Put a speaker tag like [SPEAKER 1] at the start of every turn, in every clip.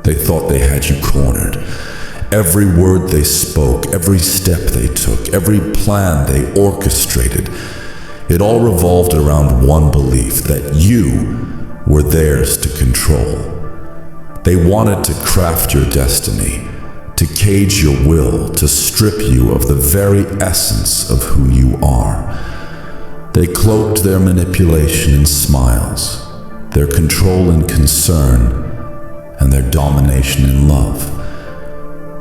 [SPEAKER 1] They thought they had you cornered. Every word they spoke, every step they took, every plan they orchestrated, it all revolved around one belief, that you were theirs to control. They wanted to craft your destiny, to cage your will, to strip you of the very essence of who you are. They cloaked their manipulation in smiles, their control in concern, and their domination in love.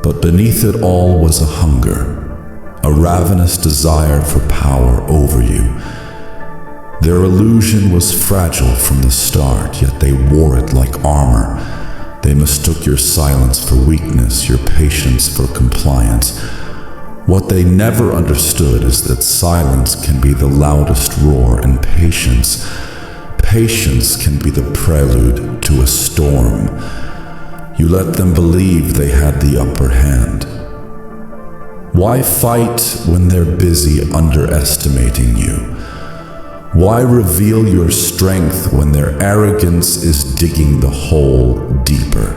[SPEAKER 1] But beneath it all was a hunger, a ravenous desire for power over you. Their illusion was fragile from the start, yet they wore it like armor. They mistook your silence for weakness, your patience for compliance. What they never understood is that silence can be the loudest roar, and patience can be the prelude to a storm. You let them believe they had the upper hand. Why fight when they're busy underestimating you? Why reveal your strength when their arrogance is digging the hole deeper?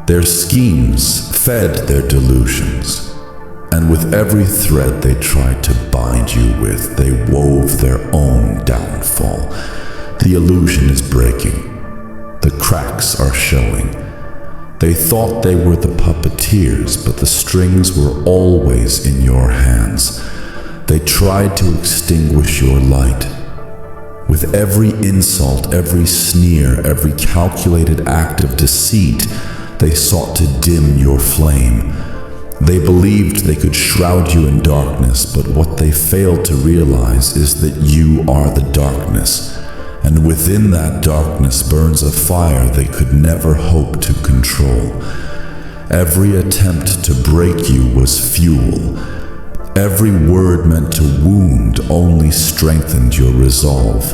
[SPEAKER 1] Their schemes fed their delusions, and with every thread they tried to bind you with, they wove their own downfall. The illusion is breaking. The cracks are showing. They thought they were the puppeteers, but the strings were always in your hands. They tried to extinguish your light. With every insult, every sneer, every calculated act of deceit, they sought to dim your flame. They believed they could shroud you in darkness, but what they failed to realize is that you are the darkness, and within that darkness burns a fire they could never hope to control. Every attempt to break you was fuel. Every word meant to wound only strengthened your resolve.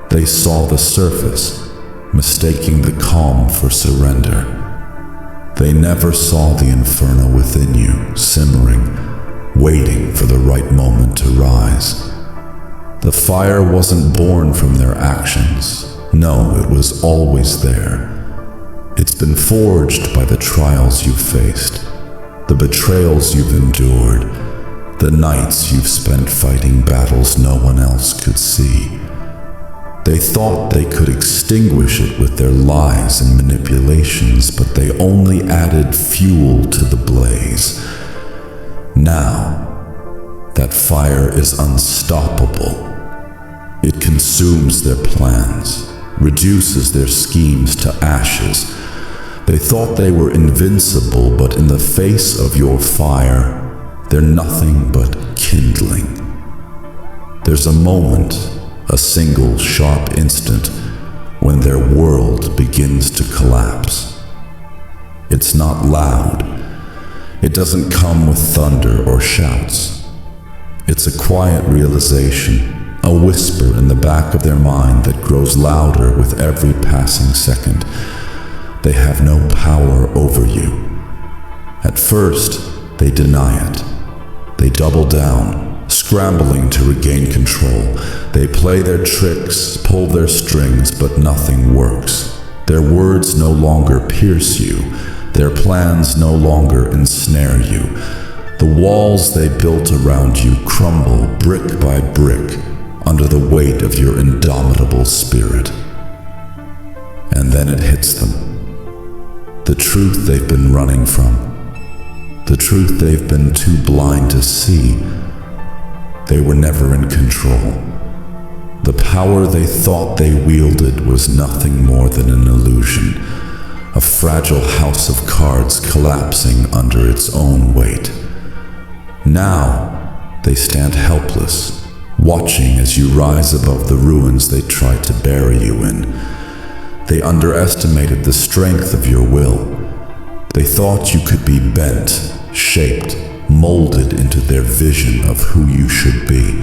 [SPEAKER 1] They saw the surface, mistaking the calm for surrender. They never saw the inferno within you, simmering, waiting for the right moment to rise. The fire wasn't born from their actions. No, it was always there. It's been forged by the trials you've faced, the betrayals you've endured, the nights you've spent fighting battles no one else could see. They thought they could extinguish it with their lies and manipulations, but they only added fuel to the blaze. Now, that fire is unstoppable. It consumes their plans, reduces their schemes to ashes. They thought they were invincible, but in the face of your fire, they're nothing but kindling. There's a moment, a single sharp instant, when their world begins to collapse. It's not loud. It doesn't come with thunder or shouts. It's a quiet realization, a whisper in the back of their mind that grows louder with every passing second. They have no power over you. At first, they deny it. They double down, scrambling to regain control. They play their tricks, pull their strings, but nothing works. Their words no longer pierce you. Their plans no longer ensnare you. The walls they built around you crumble brick by brick under the weight of your indomitable spirit. And then it hits them. The truth they've been running from. The truth they've been too blind to see. They were never in control. The power they thought they wielded was nothing more than an illusion, a fragile house of cards collapsing under its own weight. Now, they stand helpless, watching as you rise above the ruins they tried to bury you in. They underestimated the strength of your will. They thought you could be bent, shaped, molded into their vision of who you should be.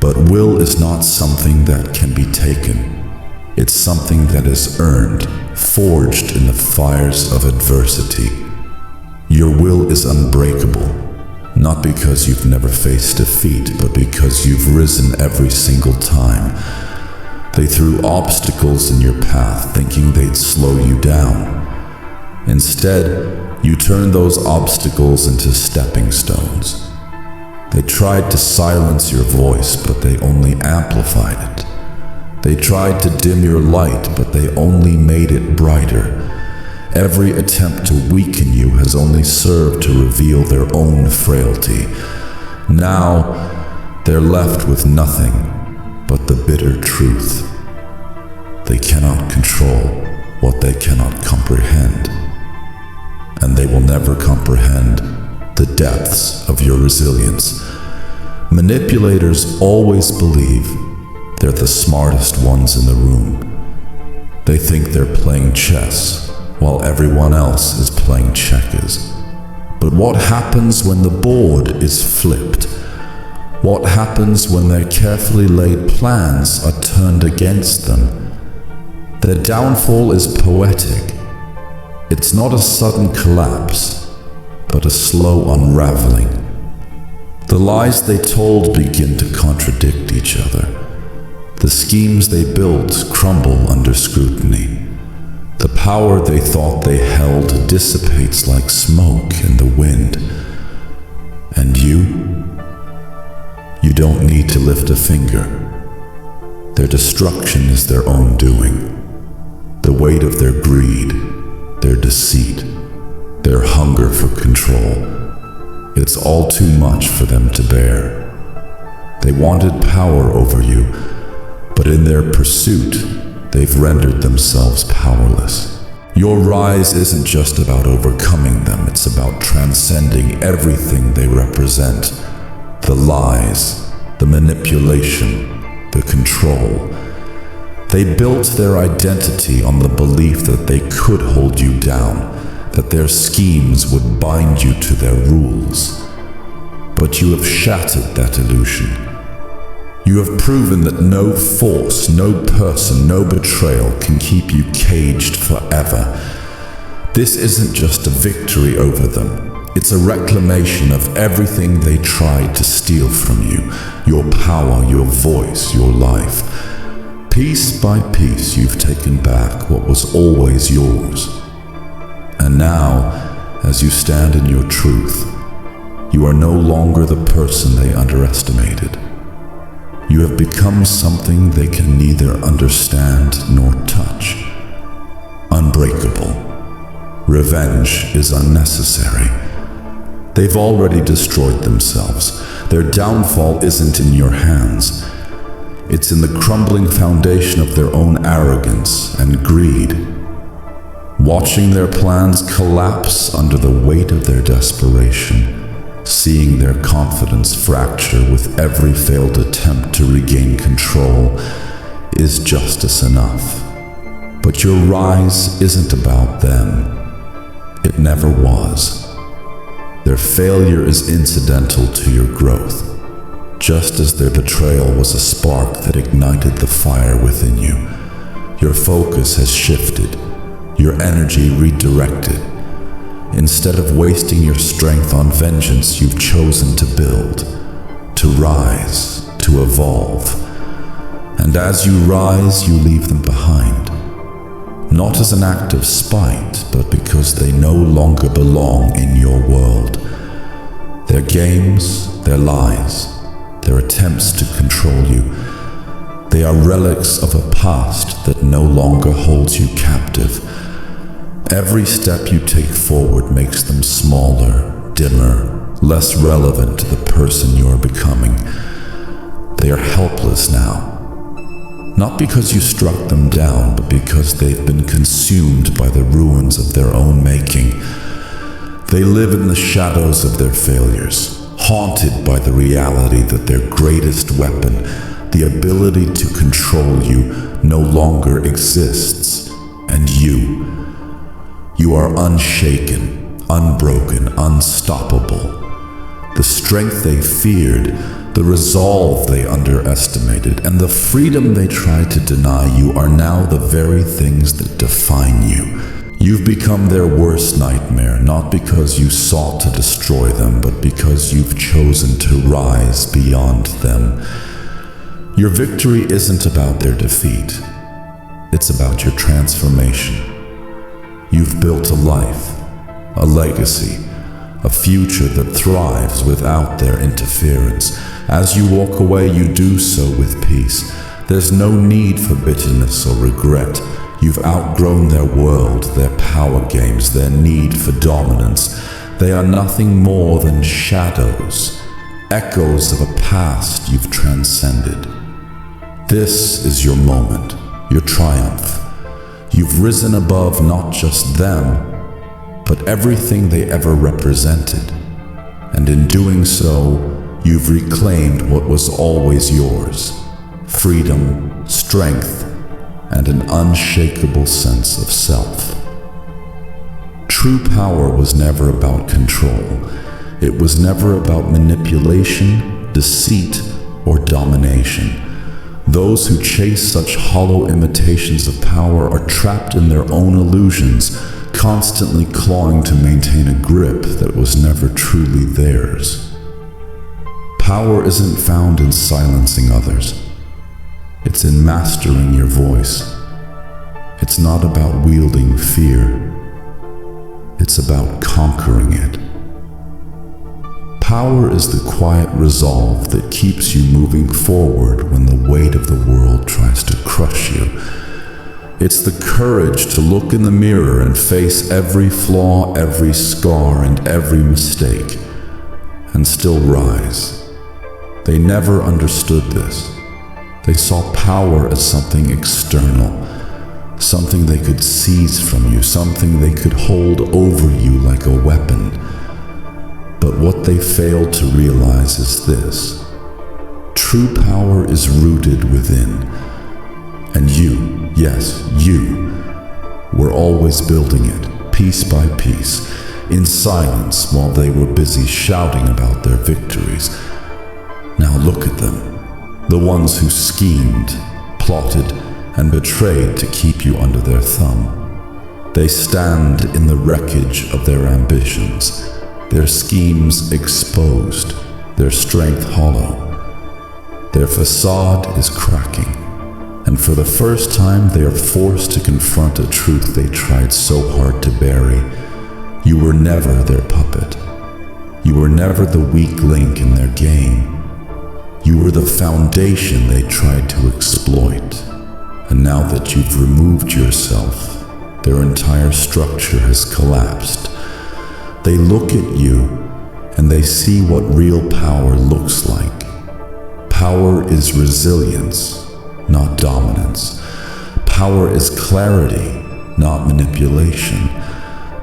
[SPEAKER 1] But will is not something that can be taken. It's something that is earned, forged in the fires of adversity. Your will is unbreakable, not because you've never faced defeat, but because you've risen every single time. They threw obstacles in your path, thinking they'd slow you down. Instead, you turned those obstacles into stepping stones. They tried to silence your voice, but they only amplified it. They tried to dim your light, but they only made it brighter. Every attempt to weaken you has only served to reveal their own frailty. Now, they're left with nothing but the bitter truth. They cannot control what they cannot comprehend, and they will never comprehend the depths of your resilience. Manipulators always believe they're the smartest ones in the room. They think they're playing chess while everyone else is playing checkers. But what happens when the board is flipped? What happens when their carefully laid plans are turned against them? Their downfall is poetic. It's not a sudden collapse, but a slow unraveling. The lies they told begin to contradict each other. The schemes they built crumble under scrutiny. The power they thought they held dissipates like smoke in the wind. And you don't need to lift a finger. Their destruction is their own doing. The weight of their greed, their deceit, their hunger for control. It's all too much for them to bear. They wanted power over you, but in their pursuit, they've rendered themselves powerless. Your rise isn't just about overcoming them, it's about transcending everything they represent. The lies, the manipulation, the control. They built their identity on the belief that they could hold you down, that their schemes would bind you to their rules. But you have shattered that illusion. You have proven that no force, no person, no betrayal can keep you caged forever. This isn't just a victory over them. It's a reclamation of everything they tried to steal from you. Your power, your voice, your life. Piece by piece, you've taken back what was always yours. And now, as you stand in your truth, you are no longer the person they underestimated. You have become something they can neither understand nor touch. Unbreakable. Revenge is unnecessary. They've already destroyed themselves. Their downfall isn't in your hands. It's in the crumbling foundation of their own arrogance and greed. Watching their plans collapse under the weight of their desperation, seeing their confidence fracture with every failed attempt to regain control, is justice enough. But your rise isn't about them. It never was. Their failure is incidental to your growth, just as their betrayal was a spark that ignited the fire within you. Your focus has shifted, your energy redirected. Instead of wasting your strength on vengeance, you've chosen to build, to rise, to evolve. And as you rise, you leave them behind. Not as an act of spite, but because they no longer belong in your world. Their games, their lies, their attempts to control you, they are relics of a past that no longer holds you captive. Every step you take forward makes them smaller, dimmer, less relevant to the person you are becoming. They are helpless now. Not because you struck them down, but because they've been consumed by the ruins of their own making. They live in the shadows of their failures, haunted by the reality that their greatest weapon, the ability to control you, no longer exists. And you are unshaken, unbroken, unstoppable. The strength they feared, the resolve they underestimated, and the freedom they tried to deny you are now the very things that define you. You've become their worst nightmare, not because you sought to destroy them, but because you've chosen to rise beyond them. Your victory isn't about their defeat. It's about your transformation. You've built a life, a legacy, a future that thrives without their interference. As you walk away, you do so with peace. There's no need for bitterness or regret. You've outgrown their world, their power games, their need for dominance. They are nothing more than shadows, echoes of a past you've transcended. This is your moment, your triumph. You've risen above not just them, but everything they ever represented. And in doing so, you've reclaimed what was always yours: freedom, strength, and an unshakable sense of self. True power was never about control. It was never about manipulation, deceit, or domination. Those who chase such hollow imitations of power are trapped in their own illusions, constantly clawing to maintain a grip that was never truly theirs. Power isn't found in silencing others. It's in mastering your voice. It's not about wielding fear. It's about conquering it. Power is the quiet resolve that keeps you moving forward when the weight of the world tries to crush you. It's the courage to look in the mirror and face every flaw, every scar, and every mistake, and still rise. They never understood this. They saw power as something external, something they could seize from you, something they could hold over you like a weapon. But what they failed to realize is this: true power is rooted within. And you, yes, you, were always building it, piece by piece, in silence while they were busy shouting about their victories. Now look at them. The ones who schemed, plotted, and betrayed to keep you under their thumb. They stand in the wreckage of their ambitions, their schemes exposed, their strength hollow. Their facade is cracking, and for the first time they are forced to confront a truth they tried so hard to bury. You were never their puppet. You were never the weak link in their game. You were the foundation they tried to exploit. And now that you've removed yourself, their entire structure has collapsed. They look at you and they see what real power looks like. Power is resilience, not dominance. Power is clarity, not manipulation.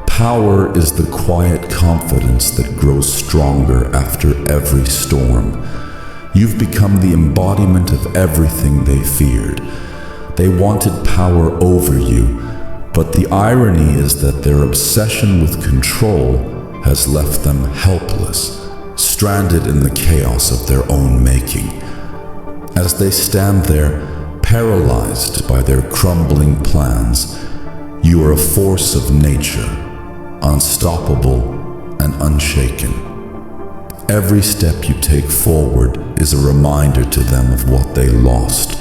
[SPEAKER 1] Power is the quiet confidence that grows stronger after every storm. You've become the embodiment of everything they feared. They wanted power over you, but the irony is that their obsession with control has left them helpless, stranded in the chaos of their own making. As they stand there, paralyzed by their crumbling plans, you are a force of nature, unstoppable and unshaken. Every step you take forward is a reminder to them of what they lost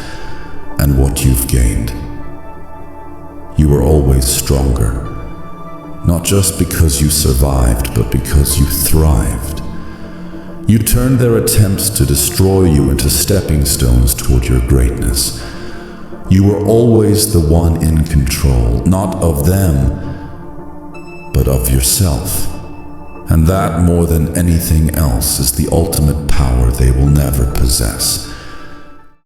[SPEAKER 1] and what you've gained. You are always stronger, not just because you survived, but because you thrived. You turned their attempts to destroy you into stepping stones toward your greatness. You were always the one in control, not of them, but of yourself. And that, more than anything else, is the ultimate power they will never possess.